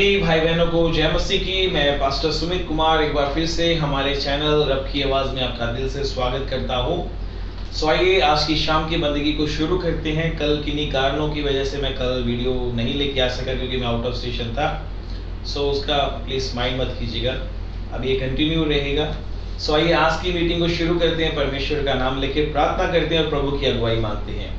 सभी भाई बहनों को जय मसीह की। मैं पास्टर सुमित कुमार एक बार फिर से हमारे चैनल रब की आवाज़ में आपका दिल से स्वागत करता हूँ। आइए आज की शाम की बंदगी को शुरू करते हैं। कल किन्हीं कारणों की वजह से मैं कल वीडियो नहीं लेके आ सका क्योंकि मैं आउट ऑफ स्टेशन था। उसका प्लीज़ माइंड मत कीजिएगा, अब ये कंटिन्यू रहेगा। आइए आज की मीटिंग को शुरू करते हैं। परमेश्वर का नाम लेके प्रार्थना करते हैं और प्रभु की अगुवाई मांगते हैं।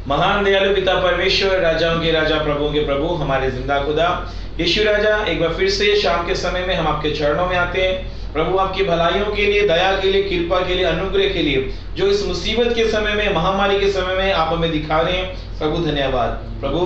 महान दयालु पिता परमेश्वर, राजाओं के राजा, प्रभुओं के प्रभु, हमारे जिंदा खुदा यीशु राजा, एक बार फिर से शाम के समय में हम आपके चरणों में आते हैं प्रभु, आपकी भलाइयों के लिए, दया के लिए, कृपा के लिए, अनुग्रह के लिए, जो इस मुसीबत के समय में, महामारी के समय में आप हमें दिखा रहे हैं। प्रभु धन्यवाद। प्रभु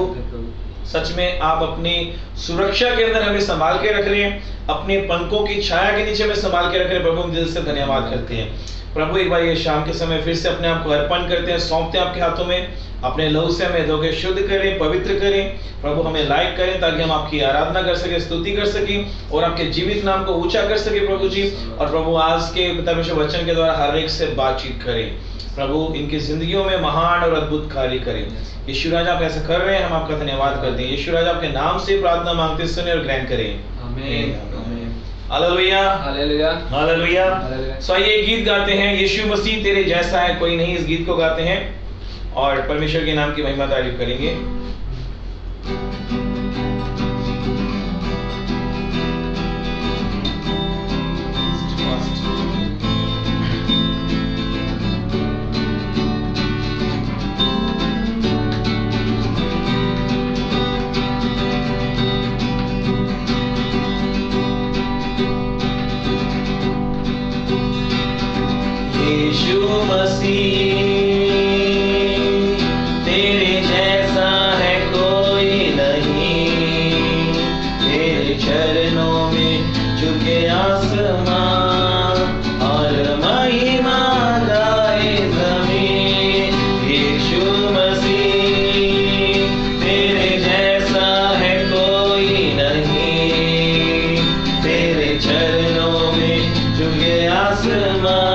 सच में आप अपनी सुरक्षा के अंदर हमें संभाल के रख रहे हैं, अपने पंखों की छाया के नीचे हमें संभाल के रख रहे हैं। प्रभु हम दिल से धन्यवाद करते हैं। प्रभु एक बार ये शाम के समय फिर से अपने आप को अर्पण करते हैं, सौंपते हैं आपके हाथों में। अपने लहू से हमें धो के शुद्ध करें, पवित्र करें। प्रभु हमें लायक करें ताकि हम आपकी आराधना कर सके, स्तुति कर सके और आपके जीवित नाम को ऊंचा कर सके प्रभु जी। और प्रभु आज के परमेश्वर वचन के द्वारा हर एक से बातचीत करें। प्रभु इनकी जिंदगियों में महान और अद्भुत कार्य करें। यीशु राजा आप ऐसा कर रहे हैं, हम आपका धन्यवाद करते हैं। यीशु राजा आपके नाम से प्रार्थना मांगते, सुने और ग्रहण करें। आमीन। Hallelujah, hallelujah, hallelujah. आइए गीत गाते हैं, यीशु मसीह तेरे जैसा है कोई नहीं। इस गीत को गाते हैं और परमेश्वर के नाम की महिमा तारीफ करेंगे। यीशु मसीह तेरे जैसा है कोई नहीं, तेरे चरणों में झुके आसमान और महिमा गाए ज़मीन। यीशु मसीह तेरे जैसा है कोई नहीं, तेरे चरणों में झुके आसमान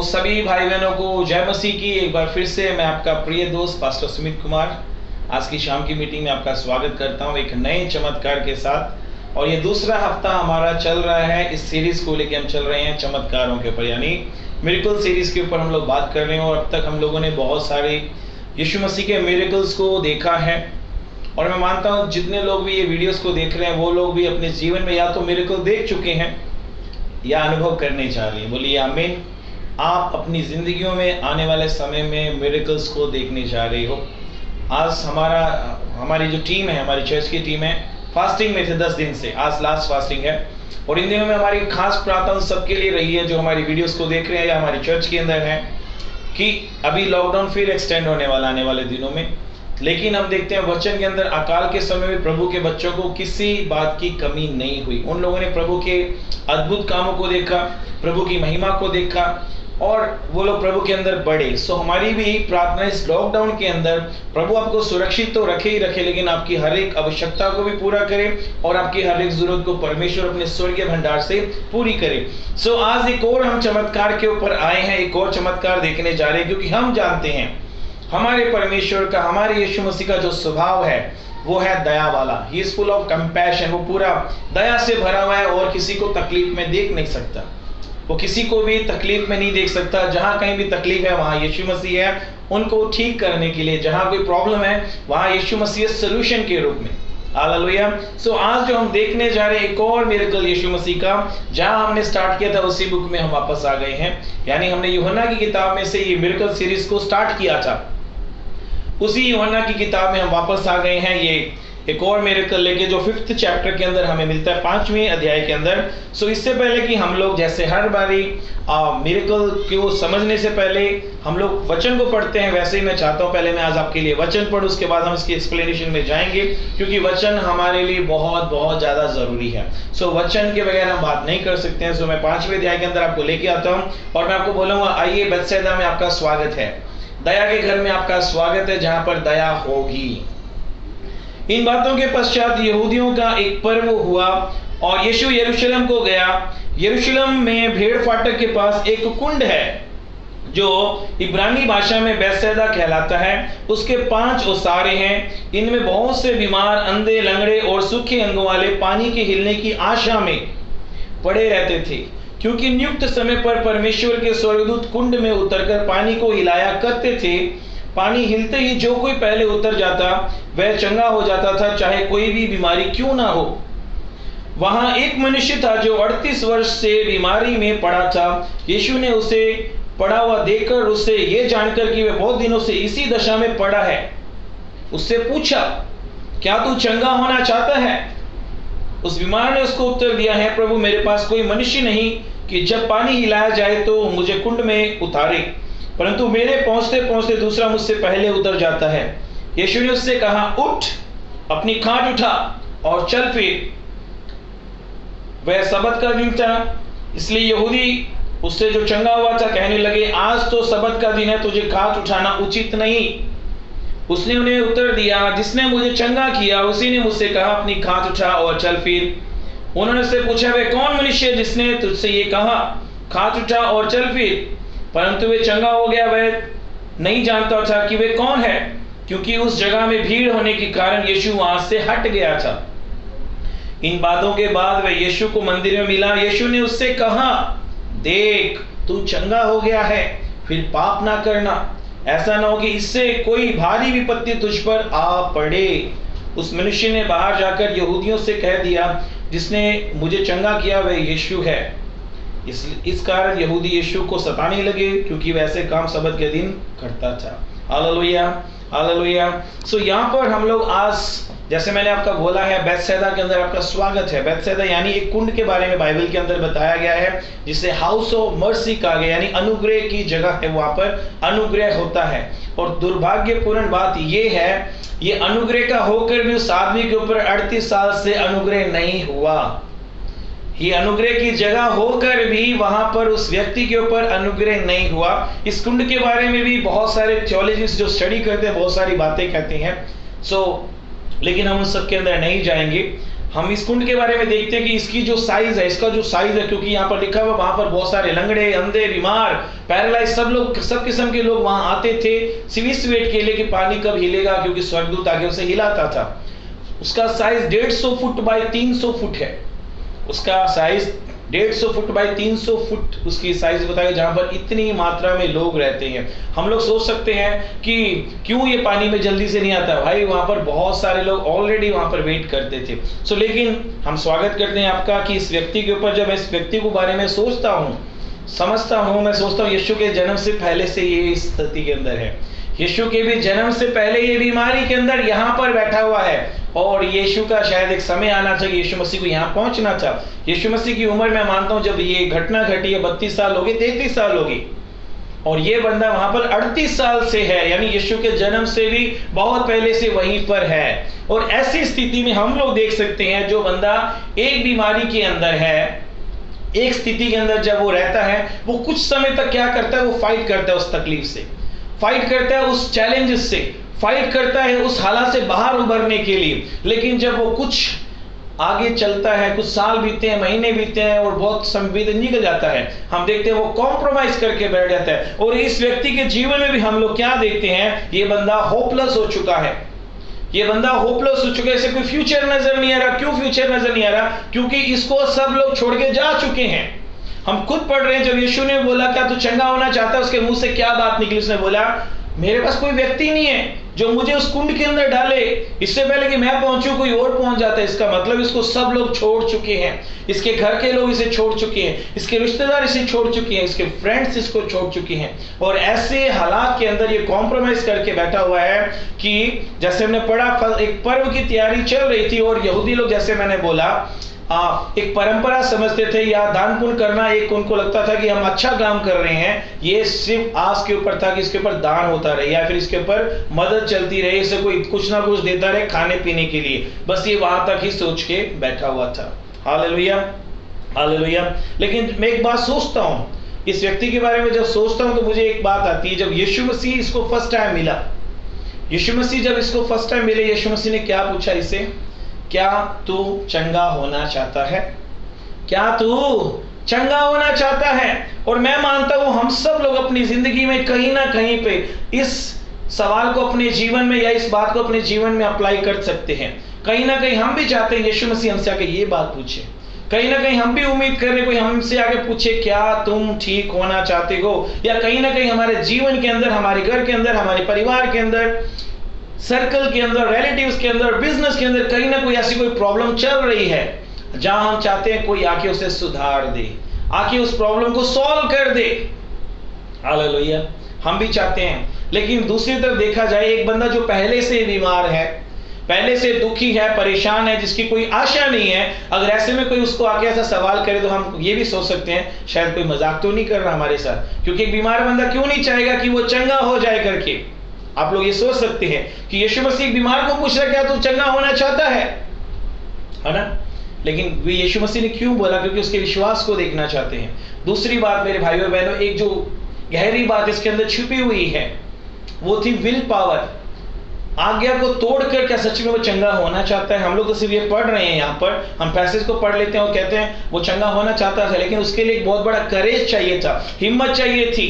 सभी भाई बहनों को जय मसीह की। एक बार फिर से मैं आपका प्रिय दोस्त पास्टर सुमित कुमार आज की शाम की मीटिंग में आपका स्वागत करता हूं एक नए चमत्कार के साथ। और ये दूसरा हफ्ता हमारा चल रहा है, इस सीरीज को लेके हम चल रहे हैं चमत्कारों के ऊपर, यानी मिरेकल सीरीज के ऊपर हम लोग बात कर रहे हैं। और अब तक हम लोगों ने बहुत सारे यीशु मसीह के मिरेकल्स को देखा है। और मैं मानता हूँ जितने लोग भी ये वीडियोस को देख रहे हैं वो लोग भी अपने जीवन में या तो मिरेकल देख चुके हैं या अनुभव करने जा रही है? बोलिए आमीन। आप अपनी जिंदगियों में आने वाले समय में मिरेकल्स को देखने जा रहे हो। आज हमारी जो टीम है, हमारी चर्च की टीम है, फास्टिंग में थे 10 दिन से। आज लास्ट फास्टिंग है और इन दिनों में हमारी खास प्रार्थना सबके लिए रही है जो हमारी वीडियोस को देख रहे हैं या हमारी चर्च के अंदर है, कि अभी लॉकडाउन फिर एक्सटेंड होने वाला आने वाले दिनों में, लेकिन हम देखते हैं वचन के अंदर अकाल के समय में प्रभु के बच्चों को किसी बात की कमी नहीं हुई। उन लोगों ने प्रभु के अद्भुत कामों को देखा, प्रभु की महिमा को देखा और वो लोग प्रभु के अंदर बढ़े। सो हमारी भी प्रार्थना इस लॉकडाउन के अंदर, प्रभु आपको सुरक्षित तो रखे ही रखे, लेकिन आपकी हर एक आवश्यकता को भी पूरा करे और आपकी हर एक जरूरत को परमेश्वर अपने स्वर्गीय भंडार से पूरी करे। सो आज एक और हम चमत्कार के ऊपर आए हैं, एक और चमत्कार देखने जा रहे हैं, क्योंकि हम जानते हैं हमारे परमेश्वर का, हमारे यीशु मसीह का जो स्वभाव है वो है दया वाला। He is full of compassion. वो पूरा दया से भरा हुआ है और किसी को तकलीफ में देख नहीं सकता। वो किसी को भी तकलीफ में नहीं देख सकता। जहां कहीं भी तकलीफ है वहां यीशु मसीह है उनको ठीक करने के लिए। जहां कोई प्रॉब्लम है वहां यीशु मसीह सोल्यूशन के रूप में। हालेलुया। सो आज जो हम देखने जा रहे हैं एक और मिरेकल यीशु मसीह का, जहां हमने स्टार्ट किया था उसी बुक में हम वापस आ गए हैं। यानी हमने यूहन्ना की किताब में से ये मिरेकल सीरीज को स्टार्ट किया था, उसी यूहन्ना की किताब में हम वापस आ गए हैं। ये एक और मिरेकल लेके जो 5th चैप्टर के अंदर हमें मिलता है, 5वें अध्याय के अंदर। सो इससे पहले कि हम लोग जैसे हर बारी मिरेकल को समझने से पहले हम लोग वचन को पढ़ते हैं, वैसे ही मैं चाहता हूं पहले मैं आज आपके लिए वचन पढ़ूं, उसके बाद हम इसकी एक्सप्लेनेशन में जाएंगे, क्योंकि वचन हमारे लिए बहुत बहुत ज्यादा जरूरी है। सो वचन के बगैर हम बात नहीं कर सकते हैं। सो मैं 5वें अध्याय के अंदर आपको लेके आता हूँ और मैं आपको बोलूंगा, आइए बेथसेदा में आपका स्वागत है, दया के घर में आपका स्वागत है, जहां पर दया होगी। इन बातों के पश्चात यहूदियों का एक पर्व हुआ और यीशु यरूशलेम को गया। यरूशलेम में भेड़ फाटक के पास एक कुंड है जो इब्रानी भाषा में बेथसेदा कहलाता है। उसके 5 ओसारे हैं। इनमें बहुत से बीमार, अंधे, लंगड़े और सूखे अंगों वाले पानी के हिलने की आशा में पड़े रहते थे, क्योंकि नियुक्त समय पर परमेश्वर के स्वर्गदूत कुंड में उतरकर पानी को हिलाया करते थे। पानी हिलते ही जो कोई पहले उतर जाता वह चंगा हो जाता था, चाहे कोई भी बीमारी क्यों ना हो। वहां एक मनुष्य था जो 38 वर्ष से बीमारी में पड़ा था। यीशु ने उसे पड़ा हुआ देखकर उससे यह जानकर कि वह बहुत दिनों से इसी दशा में पड़ा है, उससे पूछा, क्या तू चंगा होना चाहता है? उस बीमार ने उसको उत्तर दिया, है प्रभु, मेरे पास कोई मनुष्य नहीं कि जब पानी हिलाया जाए तो मुझे कुंड में उतारे, परंतु मेरे पहुंचते पहुंचते दूसरा मुझसे पहले उतर जाता है। यीशु ने उससे कहा, उठ, अपनी खाट उठा और चल फिर। वह सबत का दिन था, इसलिए यहूदी उससे जो चंगा हुआ था कहने लगे, आज तो सबत का दिन है, तुझे खाट उठाना उचित नहीं। उसने उन्हें उत्तर दिया, जिसने मुझे चंगा किया उसी ने मुझसे कहा, अपनी खाट उठा और चल फिर। उन्होंने उससे पूछा, वह कौन मनुष्य जिसने तुझसे ये कहा, खाट उठा और चल फिर? परंतु वे चंगा हो गया वह नहीं जानता था कि वे कौन है, क्योंकि उस जगह में भीड़ होने के कारण यीशु वहां से हट गया था। इन बातों के बाद वह यीशु को मंदिर में मिला। यीशु ने उससे कहा, देख, तू चंगा हो गया है, फिर पाप ना करना, ऐसा ना हो कि इससे कोई भारी विपत्ति तुझ पर आ पड़े। उस मनुष्य ने बाहर जाकर यहूदियों से कह दिया, जिसने मुझे चंगा किया वह यीशु है। इस कारण यहूदी यीशु को सताने लगे, क्योंकि वैसे काम सबत के दिन करता था। Hallelujah, hallelujah. सो यहाँ पर हम लोग आज, जैसे मैंने आपका बोला है, बेथसेदा के अंदर आपका स्वागत है। बेथसेदा यानी एक कुंड के बारे में बाइबल के अंदर बताया गया है, जिसे हाउस ऑफ मर्सी कहा गया, यानी अनुग्रह की जगह है, वहां पर अनुग्रह होता है। और दुर्भाग्यपूर्ण बात ये है, ये अनुग्रह का होकर भी उस आदमी के ऊपर 38 साल से अनुग्रह नहीं हुआ। ये अनुग्रह की जगह होकर भी वहां पर उस व्यक्ति के ऊपर अनुग्रह नहीं हुआ। इस कुंड के बारे में भी बहुत सारे थियोलॉजिस्ट जो स्टडी करते हैं बहुत सारी बातें कहते हैं। लेकिन हम उस सब के अंदर नहीं जाएंगे। हम इस कुंड के बारे में देखते हैं कि इसकी जो साइज है, इसका जो साइज है, क्योंकि यहाँ पर लिखा हुआ वहां पर बहुत सारे लंगड़े, अंधे, बीमार, पैरालाइज, सब किस्म के लोग वहां आते थे सिविस वेट के लिए कि पानी कब हिलेगा, क्योंकि स्वर्गदूत आगे उसे हिलाता था। उसका साइज 150 फुट बाय 300 फुट है। उसका साइज 150 फुट बाई 300 फुट उसकी साइज बताएगा, जहां पर इतनी मात्रा में लोग रहते हैं। हम लोग सोच सकते हैं कि क्यों ये पानी में जल्दी से नहीं आता। भाई वहां पर बहुत सारे लोग ऑलरेडी वहां पर वेट करते थे। लेकिन हम स्वागत करते हैं आपका कि इस व्यक्ति के ऊपर, जब मैं इस व्यक्ति के बारे में सोचता हूं, समझता हूं, मैं सोचता हूं यीशु के जन्म से पहले से ये इस स्थिति के अंदर है। यीशु के भी जन्म से पहले ये बीमारी के अंदर यहाँ पर बैठा हुआ है, और यीशु का शायद एक समय आना चाहिए, यीशु मसीह को यहाँ पहुंचना था। यीशु मसीह की उम्र मैं मानता हूं जब ये घटना घटी है 32 साल हो गए, 33 साल हो गई, और ये बंदा वहां पर 38 साल से है, यानी यीशु के जन्म से भी बहुत पहले से वहीं पर है। और ऐसी स्थिति में हम लोग देख सकते हैं जो बंदा एक बीमारी के अंदर है, एक स्थिति के अंदर जब वो रहता है, वो कुछ समय तक क्या करता है, वो फाइट करता है उस तकलीफ से, फाइट करता है उस चैलेंजेस से, फाइट करता है उस हालात से बाहर उभरने के लिए। लेकिन जब वो कुछ आगे चलता है, कुछ साल बीते हैं, महीने बीते हैं, और बहुत समय निकल जाता है, हम देखते हैं वो कॉम्प्रोमाइज करके बैठ जाता है। और इस व्यक्ति के जीवन में भी हम लोग क्या देखते हैं, ये बंदा होपलेस हो चुका है, ये बंदा होपलेस हो चुका है, इसे कोई फ्यूचर नजर नहीं आ रहा। क्यों फ्यूचर नजर नहीं आ रहा? क्योंकि इसको सब लोग छोड़ के जा चुके हैं। हम खुद पढ़ रहे हैं, जब यीशु ने बोला क्या तू चंगा होना चाहता है, उसके मुंह से क्या बात निकली, उसने बोला मेरे पास कोई व्यक्ति नहीं है जो मुझे उस कुंड के अंदर डाले, इससे पहले कि मैं पहुंचूं कोई और पहुंच जाता है। इसका मतलब इसको सब लोग छोड़ चुके हैं, इसके घर के लोग इसे छोड़ चुके हैं, इसके रिश्तेदार इसे छोड़ चुके हैं, इसके फ्रेंड्स इसको छोड़ चुके हैं। और ऐसे हालात के अंदर ये कॉम्प्रोमाइज करके बैठा हुआ है कि जैसे हमने पढ़ा, एक पर्व की तैयारी चल रही थी, और यहूदी लोग, जैसे मैंने बोला, एक परंपरा समझते थे, या दान पुण्य करना एक उनको लगता था कि हम अच्छा काम कर रहे हैं, ये सिर्फ आस के ऊपर था कि इसके ऊपर दान होता रहे, या फिर इसके ऊपर मदद चलती रहे, इसे कोई कुछ ना कुछ देता रहे खाने पीने के लिए। बस ये वहां तक ही सोच के बैठा हुआ था। Hallelujah, hallelujah. लेकिन मैं एक बात सोचता हूं, इस व्यक्ति के बारे में जब सोचता हूं तो मुझे एक बात आती है, जब यीशु मसीह इसको फर्स्ट टाइम मिला, यीशु मसीह जब इसको फर्स्ट टाइम मिले, यीशु मसीह ने क्या पूछा इसे, क्या तू चंगा होना चाहता है? क्या तू चंगा होना चाहता है? और मैं मानता हूं हम सब लोग अपनी जिंदगी में कहीं ना कहीं पे इस सवाल को अपने जीवन में, या इस बात को अपने जीवन में अप्लाई कर सकते हैं। कहीं ना कहीं हम भी चाहते हैं यीशु मसीह हमसे आके ये बात पूछे, कहीं ना कहीं हम भी उम्मीद कर रहे कोई हमसे आगे पूछे क्या तुम ठीक होना चाहते हो, या कहीं ना कहीं हमारे जीवन के अंदर, हमारे घर के अंदर, हमारे परिवार के अंदर, सर्कल के अंदर, रिलेटिव्स के अंदर, बिजनेस के अंदर कहीं ना कोई ऐसी कोई प्रॉब्लम चल रही है जहां हम चाहते हैं कोई आके उसे सुधार दे, आके उस प्रॉब्लम को सॉल्व कर दे। हालेलुया, हम भी चाहते हैं। लेकिन दूसरी तरफ देखा जाए, एक बंदा जो पहले से बीमार है, पहले से दुखी है, परेशान है, जिसकी कोई आशा नहीं है, अगर ऐसे में कोई उसको आके ऐसा सवाल करे तो हम ये भी सोच सकते हैं शायद कोई मजाक तो नहीं कर रहा हमारे साथ, क्योंकि एक बीमार बंदा क्यों नहीं चाहेगा कि वो चंगा हो जाए करके। आप लोग ये सोच सकते हैं कि यीशु मसीह बीमार को पूछ रहा क्या तू चंगा होना चाहता है ना? लेकिन वे यीशु मसीह ने क्यों बोला? क्योंकि उसके विश्वास को देखना चाहते हैं। दूसरी बात मेरे भाइयों और बहनों, एक जो गहरी बात इसके अंदर छुपी हुई है वो थी विल पावर। आज्ञा को तोड़कर क्या सच में वो चंगा होना चाहता है? हम लोग तो सिर्फ ये पढ़ रहे हैं, यहाँ पर हम पैसेज को पढ़ लेते हैं और कहते हैं वो चंगा होना चाहता था, लेकिन उसके लिए एक बहुत बड़ा करेज चाहिए था, हिम्मत चाहिए थी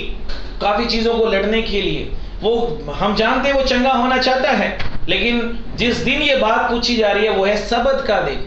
काफी चीजों को लड़ने के लिए। वो हम जानते हैं वो चंगा होना चाहता है, लेकिन जिस दिन ये बात पूछी जा रही है वो है सबत का दिन।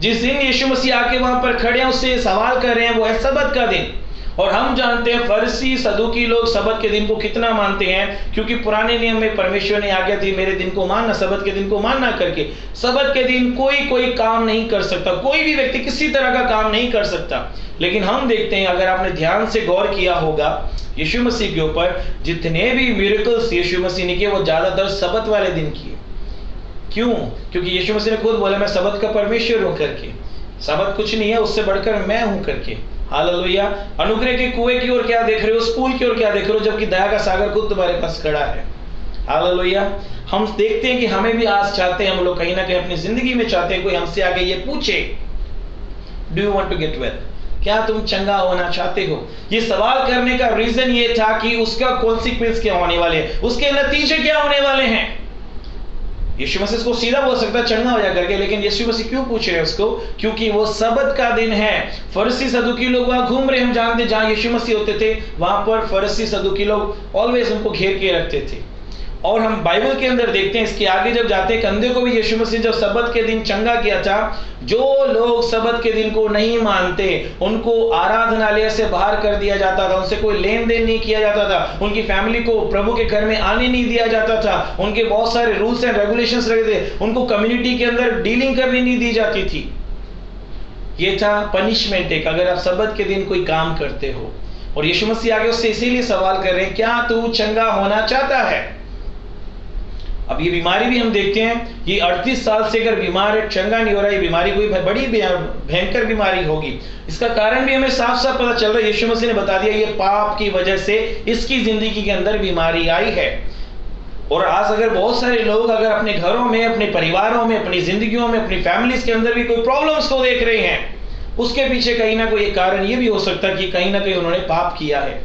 जिस दिन यीशु मसीह आके वहां पर खड़े हैं, उससे सवाल कर रहे हैं, वो है सबत का दिन। और हम जानते हैं फरीसी सदूकी लोग सबत के दिन को कितना मानते हैं, क्योंकि पुराने नियम में परमेश्वर ने आज्ञा दी मेरे दिन को मानना, सबत के दिन को मानना करके। सबत के दिन कोई काम नहीं कर सकता, कोई भी व्यक्ति किसी तरह का काम नहीं कर सकता। लेकिन हम देखते हैं, अगर आपने ध्यान से गौर किया होगा यीशु मसीह के ऊपर, जितने भी मिरेकल्स यीशु मसीह ने किए वो ज्यादातर सबत वाले दिन किए। क्यों? क्योंकि यीशु मसीह ने खुद बोला मैं सबत का परमेश्वर हूं करके, सबत कुछ नहीं है उससे बढ़कर मैं हूं करके। हालेलुया। अनुग्रह के कुएं की ओर क्या देख रहे हो, उस पुल की ओर क्या देख रहे हो, जबकि दया का सागर खुद तुम्हारे पास खड़ा है। हालेलुया। हम देखते हैं कि हमें भी आज चाहते हैं, हम लोग कहीं ना कहीं अपनी जिंदगी में चाहते हैं कोई हमसे आगे ये पूछे do you want to get well, क्या तुम चंगा होना चाहते हो? ये सवाल करने का रीजन ये था कि उसका कॉन्सिक्वेंस क्या होने वाले हैं, उसके नतीजे क्या होने वाले हैं। यीशु मसीह को सीधा बोल सकता है चंगा हो जा करके, लेकिन यीशु मसीह क्यों पूछ रहे हैं उसको? क्योंकि वो सबत का दिन है। फरीसी सदूकी लोग वहां घूम रहे, हम जानते हैं जहां यीशु मसीह होते थे वहां पर फरीसी सदूकी लोग ऑलवेज उनको घेर के रखते थे। और हम बाइबल के अंदर देखते हैं, इसके आगे जब जाते हैं, कंधे को भी यीशु मसीह जब सब्बत के दिन चंगा किया था, जो लोग सब्बत के दिन को नहीं मानते उनको आराधनालय से बाहर कर दिया जाता था, उनसे कोई लेन देन नहीं किया जाता था, उनकी फैमिली को प्रभु के घर में आने नहीं दिया जाता था, उनके बहुत सारे रूल्स एंड रेगुलेशंस रहे थे, उनको कम्युनिटी के अंदर डीलिंग करनी नहीं दी जाती थी। ये था पनिशमेंट एक, अगर आप सब्बत के दिन कोई काम करते हो। और यीशु मसीह आगे उससे इसीलिए सवाल कर रहे हैं, क्या तू चंगा होना चाहता है? अब ये बीमारी भी हम देखते हैं, ये 38 साल से अगर बीमार है, चंगा नहीं हो रहा, ये बीमारी कोई बड़ी भयंकर बीमारी होगी। इसका कारण भी हमें साफ साफ पता चल रहा है, यीशु मसीह ने बता दिया, ये पाप की वजह से इसकी जिंदगी के अंदर बीमारी आई है। और आज अगर बहुत सारे लोग अगर अपने घरों में, अपने परिवारों में, अपनी जिंदगियों में, अपनी फैमिलीज के अंदर भी कोई प्रॉब्लम्स को देख रहे हैं, उसके पीछे कहीं ना कोई कारण ये भी हो सकता है कि कहीं ना कहीं उन्होंने पाप किया है।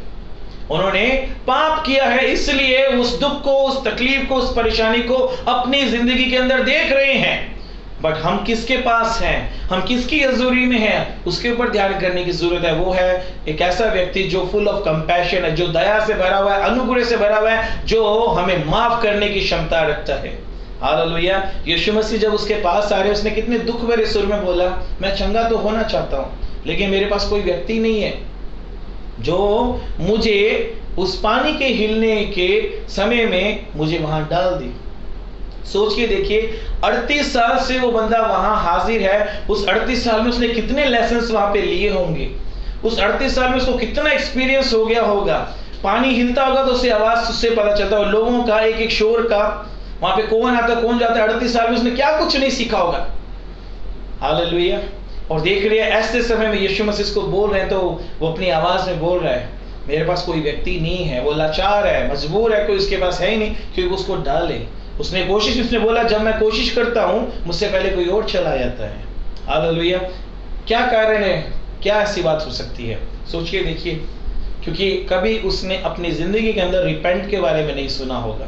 उन्होंने पाप किया है, इसलिए उस दुख को, उस तकलीफ को, उस परेशानी को अपनी जिंदगी के अंदर देख रहे हैं। बट हम किसके पास हैं, हम किसकी हजूरी में हैं, उसके ऊपर ध्यान करने की जरूरत है। वो है एक ऐसा व्यक्ति जो फुल ऑफ कंपैशन है, जो दया से भरा हुआ है, अनुग्रह से भरा हुआ है, जो हमें माफ करने की क्षमता रखता है। हालेलुया। यीशु मसीह जब उसके पास आ रहे, उसने कितने दुख भरे सुर में बोला, मैं चंगा तो होना चाहता हूं, लेकिन मेरे पास कोई व्यक्ति नहीं है जो मुझे उस पानी के हिलने के समय में मुझे वहां डाल दे। सोच के देखिए, 38 साल से वो बंदा वहां हाजिर है। उस 38 साल में उसने कितने लेसन्स वहां पे लिए होंगे, उस 38 साल में उसको कितना एक्सपीरियंस हो गया होगा। पानी हिलता होगा तो उससे आवाज उससे पता चलता है, लोगों का एक एक शोर का, वहां पे कौन आता कौन जाता है। 38 साल में उसने क्या कुछ नहीं सीखा होगा। हालेलुया। और देख रहे हैं ऐसे समय में यीशु मसीह को बोल रहे हैं, तो वो अपनी आवाज में बोल रहा है, मेरे पास कोई व्यक्ति नहीं है, वो लाचार है, मजबूर है, कोई उसके पास है ही नहीं क्योंकि उसको डाले। उसने बोला जब मैं कोशिश करता हूं, मुझसे पहले कोई और चला जाता है। हालेलुया। क्या कारण है, क्या ऐसी बात हो सकती है? सोचिए देखिए, क्योंकि कभी उसने अपनी जिंदगी के अंदर रिपेंट के बारे में नहीं सुना होगा,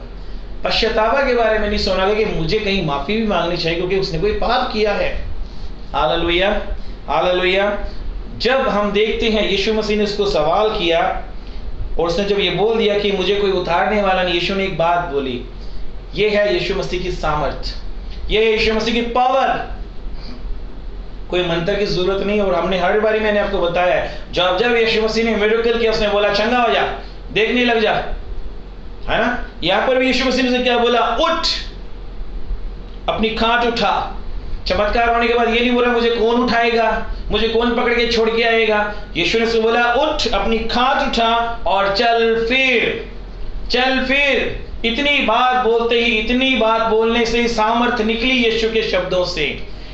पश्चातापा के बारे में नहीं सुना होगा कि मुझे कहीं माफी भी मांगनी चाहिए क्योंकि उसने कोई पाप किया है। Hallelujah, hallelujah. जब हम देखते हैं यीशु मसीह ने उसको सवाल किया और उसने जब ये बोल दिया कि मुझे कोई उतारने वाला नहीं, यीशु ने एक बात बोली, ये है यीशु मसीह की सामर्थ, ये है यीशु मसीह की पावर। कोई मंत्र की जरूरत नहीं। और हमने हर बारी मैंने आपको बताया है, जब यीशु मसीह ने मिरेकल किया, उसने बोला चंगा हो जा, देखने लग जा, है ना। यहां पर भी यीशु मसीह ने क्या बोला, उठ, अपनी खाट उठा। चमत्कार होने के बाद ये नहीं बोला मुझे कौन उठाएगा, मुझे कौन पकड़ के छोड़ के आएगा। यीशु ने उसको बोला उठ, अपनी खाट उठा और चल फिर, चल फिर। इतनी बात बोलते ही, इतनी बात बोलने से सामर्थ निकली यीशु के शब्दों से,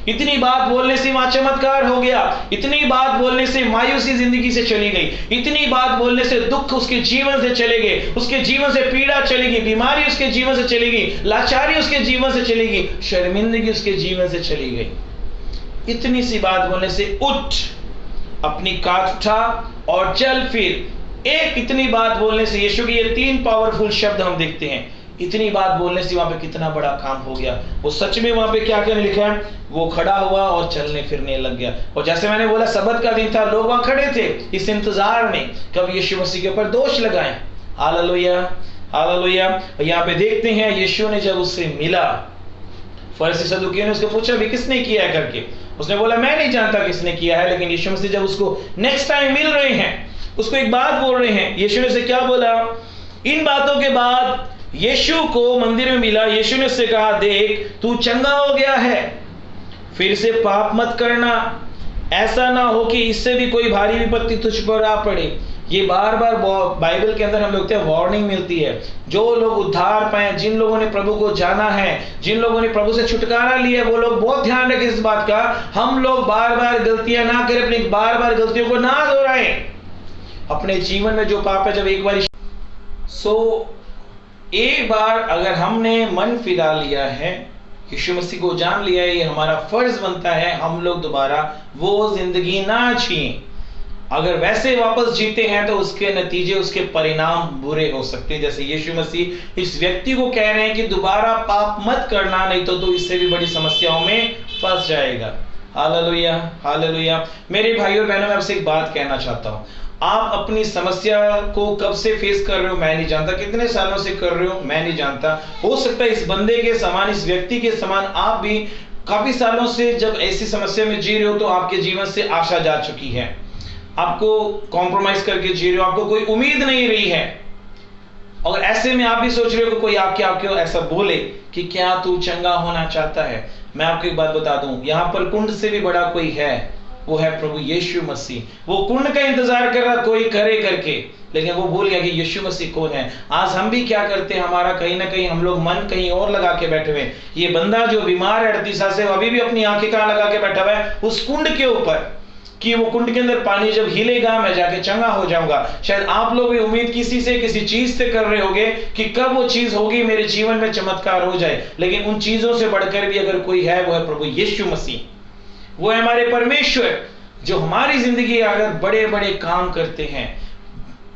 इतनी बात बोलने से वहां चमत्कार हो गया, इतनी बात बोलने से मायूसी जिंदगी से चली गई, इतनी बात बोलने से दुख उसके जीवन से चले गए, उसके जीवन से पीड़ा चलेगी, बीमारी उसके जीवन से चलेगी, लाचारी उसके जीवन से चलेगी, शर्मिंदगी उसके जीवन से चली गई। इतनी सी बात बोलने से उठ, अपनी काट उठा और चल फिर। एक इतनी बात बोलने से, यीशु के ये 3 पावरफुल शब्द हम देखते हैं, इतनी बात बोलने से वहां पे कितना बड़ा काम हो गया। वो सच में वहां पे क्या क्या लिखा है, वो खड़ा हुआ और चलने फिरने लग गया। और जैसे मैंने बोला सब्त का दिन था, लोग वहां खड़े थे इस इंतजार में कब यीशु मसीह के ऊपर दोष लगाएं। Hallelujah, hallelujah. यहाँ पे देखते हैं यीशु ने जब उससे मिला, फरीसी सदूकियों ने उसको पूछा भी किसने किया है करके, उसने बोला मैं नहीं जानता किसने किया है। लेकिन यीशु मसीह जब उसको नेक्स्ट टाइम मिल रहे हैं, उसको एक बात बोल रहे हैं, यीशु ने उसे क्या बोला। इन बातों के बाद यीशु को मंदिर में मिला, यीशु ने उससे कहा देख तू चंगा हो गया है, फिर से पाप मत करना, ऐसा ना हो कि इससे भी कोई भारी विपत्ति तुझ पर आ पड़े। ये बार बार बाइबल के अंदर हम लोग वार्निंग मिलती है। जो लोग उद्धार पाए, जिन लोगों ने प्रभु को जाना है, जिन लोगों ने प्रभु से छुटकारा लिया, वो लोग बहुत ध्यान रखें इस बात का, हम लोग बार बार गलतियां ना करें, अपनी बार बार गलतियों को ना दोहराएं। अपने जीवन में जो पाप है, जब एक बार एक बार अगर हमने मन फिरा लिया है, यीशु मसीह को जान लिया है, ये हमारा फर्ज बनता है हम लोग दोबारा वो जिंदगी ना जिएं। अगर वैसे वापस जीते हैं तो उसके नतीजे, उसके परिणाम बुरे हो सकते हैं। जैसे यीशु मसीह इस व्यक्ति को कह रहे हैं कि दोबारा पाप मत करना, नहीं तो तू इससे भी बड़ी समस्याओं में फंस जाएगा। Hallelujah, hallelujah. मेरे भाइयों और बहनों, मैं आपसे एक बात कहना चाहता हूं, आप अपनी समस्या को कब से फेस कर रहे हो मैं नहीं जानता, कितने सालों से कर रहे हो मैं नहीं जानता। हो सकता है इस बंदे के समान, इस व्यक्ति के समान आप भी काफी सालों से जब ऐसी समस्या में जी रहे हो तो आपके जीवन से आशा जा चुकी है, आपको कॉम्प्रोमाइज करके जी रहे हो, आपको कोई उम्मीद नहीं रही है। और ऐसे में आप भी सोच रहे हो कि कोई आपके ऐसा बोले कि क्या तू चंगा होना चाहता है। मैं आपको एक बात बता दूं, यहां पर कुंड से भी बड़ा कोई है, वो है प्रभु यीशु मसीह। वो कुंड का इंतजार कर रहा कोई करे करके, लेकिन वो भूल गया कि यीशु मसीह कौन है। आज हम भी क्या करते हैं, हमारा कहीं ना कहीं हम लोग मन कहीं और लगा के बैठे हुए। ये बंदा जो बीमार है 38 साल से, अभी भी अपनी आंखें कहां लगा के बैठा हुआ है, उस कुंड के ऊपर, कि वो कुंड के अंदर पानी जब हिलेगा मैं जाके चंगा हो जाऊंगा। शायद आप लोग भी उम्मीद किसी से, किसी चीज से कर रहे होगे कि कब वो चीज होगी मेरे जीवन में चमत्कार हो जाए। लेकिन उन चीजों से बढ़कर भी अगर कोई है, वो है प्रभु यीशु मसीह। वो है हमारे परमेश्वर, जो हमारी जिंदगी अगर बड़े बड़े काम करते हैं,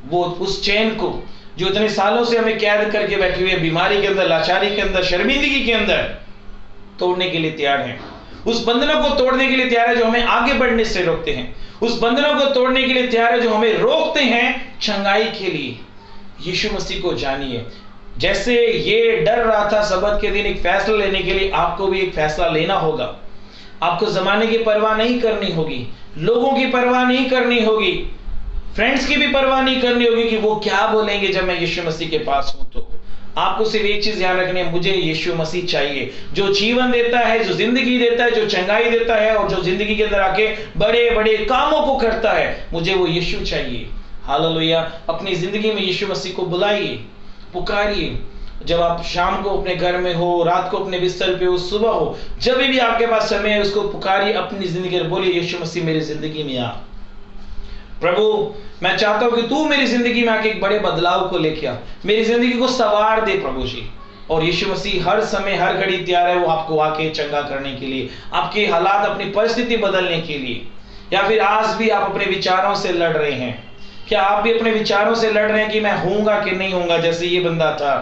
वो उस चैन को जो इतने सालों से हमें कैद करके बैठी हुई है, बीमारी के अंदर, लाचारी के अंदर, शर्मिंदगी के अंदर, तोड़ने के लिए तैयार है। उस बंधनों को तोड़ने के लिए तैयार है जो हमें आगे बढ़ने से रोकते हैं। उस बंधनों को तोड़ने के लिए तैयार है जो हमें रोकते हैं चंगाई के लिए। यीशु मसीह को जानिए। जैसे ये डर रहा था सबत के दिन एक फैसला लेने के लिए, आपको भी एक फैसला लेना होगा। आपको जमाने की परवाह नहीं करनी होगी, लोगों की परवाह नहीं करनी होगी, फ्रेंड्स की भी परवाह नहीं करनी होगी कि वो क्या बोलेंगे जब मैं यीशु मसीह के पास हूं। तो आपको सिर्फ एक चीज ध्यान रखनी है, मुझे यीशु मसीह चाहिए, जो जीवन देता है, जो जिंदगी देता है, जो चंगाई देता है और जो जिंदगी के अंदर आके बड़े बड़े कामों को करता है। मुझे वो यीशु चाहिए। हालेलुया। अपनी जिंदगी में यीशु मसीह को बुलाइए, पुकारिए। जब आप शाम को अपने घर में हो, रात को अपने बिस्तर पे हो, सुबह हो, जब भी आपके पास समय है, उसको पुकारिए अपनी जिंदगी में। बोलिए यीशु मसीह मेरी जिंदगी में आ। प्रभु मैं चाहता हूं कि तू मेरी जिंदगी में आके एक बड़े बदलाव को लेके आ, मेरी जिंदगी को सवार दे प्रभु जी। और यीशु मसीह हर समय हर घड़ी तैयार है, वो आपको आके चंगा करने के लिए, आपके हालात, अपनी परिस्थिति बदलने के लिए। या फिर आज भी आप अपने विचारों से लड़ रहे हैं, क्या आप भी अपने विचारों से लड़ रहे हैं कि मैं होऊंगा कि नहीं होऊंगा। जैसे ये बंदा था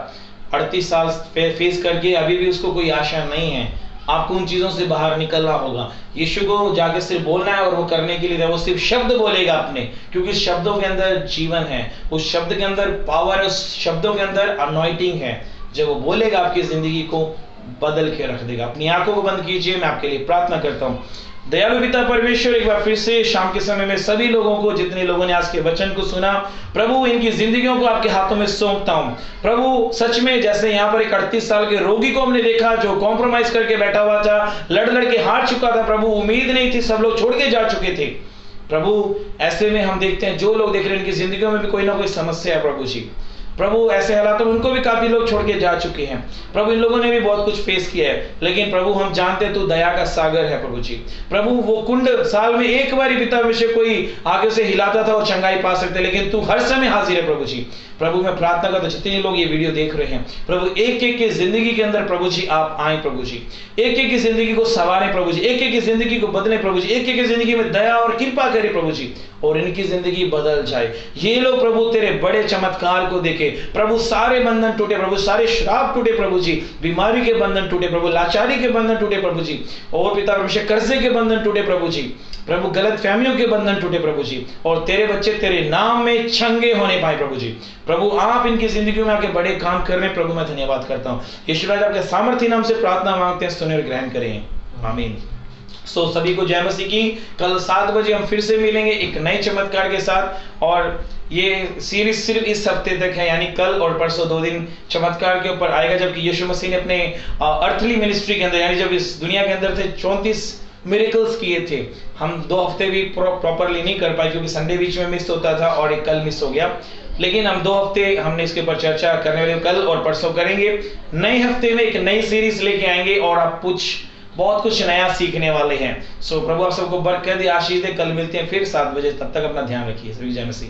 38 साल फेस करके, अभी भी उसको कोई आशा नहीं है। आपको उन चीजों से बाहर निकलना होगा। यीशु को जाके सिर्फ बोलना है, और वो करने के लिए वो सिर्फ शब्द बोलेगा अपने, क्योंकि शब्दों के अंदर जीवन है, उस शब्द के अंदर पावर है, उस शब्दों के अंदर अनॉइंटिंग है। जब वो बोलेगा आपकी जिंदगी को बदल के रख देगा। अपनी आंखों को बंद कीजिए, मैं आपके लिए प्रार्थना करता हूँ। दयालु पिता परमेश्वर, एक बार फिर से शाम के समय में सभी लोगों को, जितने लोगों ने आज के वचन को सुना, प्रभु इनकी जिंदगियों को आपके हाथों में सौंपता हूं। प्रभु सच में जैसे यहाँ पर एक 38 साल के रोगी को हमने देखा जो कॉम्प्रोमाइज करके बैठा हुआ था, लड़ लड़ के हार चुका था। प्रभु उम्मीद नहीं थी, सब लोग छोड़ के जा चुके थे। प्रभु ऐसे में हम देखते हैं जो लोग देख रहे हैं, इनकी जिंदगियों में भी कोई ना कोई समस्या है प्रभु जी। प्रभु ऐसे हालातों में उनको भी काफी लोग छोड़ के जा चुके हैं। प्रभु इन लोगों ने भी बहुत कुछ फेस किया है, लेकिन प्रभु हम जानते हैं तू दया का सागर है प्रभु जी। प्रभु वो कुंड साल में एक बार ही पिता में से कोई आगे से हिलाता था और चंगाई पा सकते, लेकिन तू हर समय हाजिर है प्रभु जी। प्रभु मैं प्रार्थना करता जितने लोग ये वीडियो देख रहे हैं, प्रभु एक एक की जिंदगी के अंदर प्रभु जी आप आए प्रभु जी, एक एक की जिंदगी को संवारें प्रभु जी, एक एक की जिंदगी को बदले प्रभु जी, एक एक की जिंदगी में दया और कृपा करें प्रभु जी, और इनकी जिंदगी बदल जाए। ये लोग प्रभु तेरे बड़े चमत्कार को देखे प्रभु, सारे बंधन टूटे प्रभु, सारे श्राप टूटे प्रभु जी, बीमारी के बंधन टूटे प्रभु, लाचारी के बंधन टूटे प्रभु जी, और पिता परमेश्वर कर्जे के बंधन टूटे प्रभु जी, प्रभु गलत फहमियों के बंधन टूटे प्रभु जी, और तेरे बच्चे तेरे नाम में चंगे होने पाए प्रभु जी। प्रभु आप इनकी जिंदगी में आके बड़े काम कर रहे हैं प्रभु, मैं धन्यवाद करता हूँ। यीशु राजा आपके सामर्थ्य नाम से प्रार्थना मांगते हैं, सुने और ग्रहण करें, आमीन। सभी को जय मसीह की। कल 7 बजे हम फिर से मिलेंगे एक नए चमत्कार के साथ, और ये सीरीज सिर्फ इस हफ्ते तक है, यानी कल और परसों 2 दिन चमत्कार के ऊपर आएगा। जबकि यीशु मसीह ने अपने अर्थली मिनिस्ट्री के अंदर, यानी जब इस दुनिया के अंदर थे, 34 मिरेकल्स किए थे। हम 2 हफ्ते भी प्रॉपरली नहीं कर पाए क्योंकि संडे बीच में मिस होता था और एक कल मिस हो गया, लेकिन हम 2 हफ्ते हमने इसके ऊपर चर्चा करने वाले, कल और परसों करेंगे। नए हफ्ते में एक नई सीरीज लेके आएंगे और आप बहुत कुछ नया सीखने वाले हैं। प्रभु आप सबको बरकत दे, आशीष दे। कल मिलते हैं फिर 7 बजे, तब तक अपना ध्यान रखिए। सभी जय मसीह।